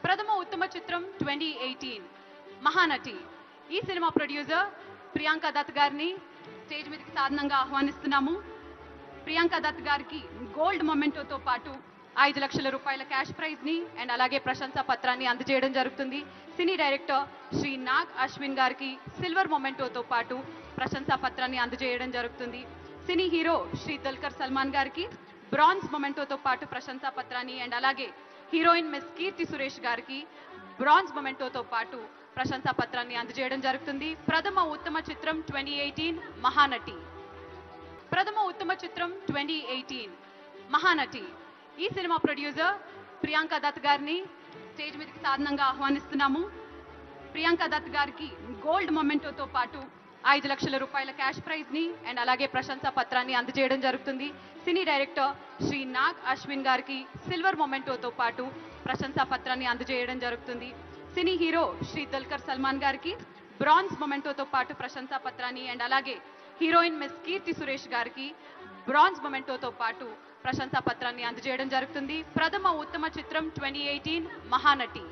ప్రథమ ఉత్తమ చిత్రం 2018 మహానటి. ఈ సినిమా ప్రొడ్యూసర్ ప్రియాంక దత్ గారిని స్టేజ్ మీదకి సాధారణంగా ఆహ్వానిస్తున్నాము. ప్రియాంక దత్ గారికి గోల్డ్ మొమెంటోతో పాటు 5 లక్షల రూపాయల క్యాష్ ప్రైజ్ ని అండ్ అలాగే ప్రశంసా పత్రాన్ని అందజేయడం జరుగుతుంది. సినీ డైరెక్టర్ శ్రీ నాగ్ అశ్విన్ గారికి సిల్వర్ మొమెంటోతో పాటు ప్రశంసా పత్రాన్ని అందజేయడం జరుగుతుంది. సినీ హీరో శ్రీ దుల్కర్ సల్మాన్ గారికి బ్రాంజ్ మొమెంటోతో పాటు ప్రశంసా పత్రాన్ని అండ్ అలాగే హీరోయిన్ మిస్ కీర్తి సురేష్ గారికి బ్రాంజ్ మొమెంటోతో పాటు ప్రశంసా పత్రాన్ని అందజేయడం జరుగుతుంది. ప్రథమ ఉత్తమ చిత్రం 2018 మహానటి. ప్రథమ ఉత్తమ చిత్రం 2018 మహానటి. ఈ సినిమా ప్రొడ్యూసర్ ప్రియాంక దత్ గారిని స్టేజ్ మీదకి సాధారణంగా ఆహ్వానిస్తున్నాము. ప్రియాంక దత్ గారికి గోల్డ్ మొమెంటోతో పాటు 5 లక్షల రూపాయల క్యాష్ ప్రైజ్ ని అండ్ అలాగే ప్రశంసా పత్రాన్ని అందజేయడం జరుగుతుంది. సినీ డైరెక్టర్ శ్రీ నాగ్ అశ్విన్ గారికి సిల్వర్ మొమెంటోతో పాటు ప్రశంసా పత్రాన్ని అందజేయడం జరుగుతుంది. సినీ హీరో శ్రీ దుల్కర్ సల్మాన్ గారికి బ్రాంజ్ మొమెంటోతో పాటు ప్రశంసా పత్రాన్ని అండ్ అలాగే హీరోయిన్ మిస్ కీర్తి సురేష్ గారికి బ్రాంజ్ మొమెంటోతో పాటు ప్రశంసా పత్రాన్ని అందజేయడం జరుగుతుంది. ప్రథమ ఉత్తమ చిత్రం 2018 మహానటి.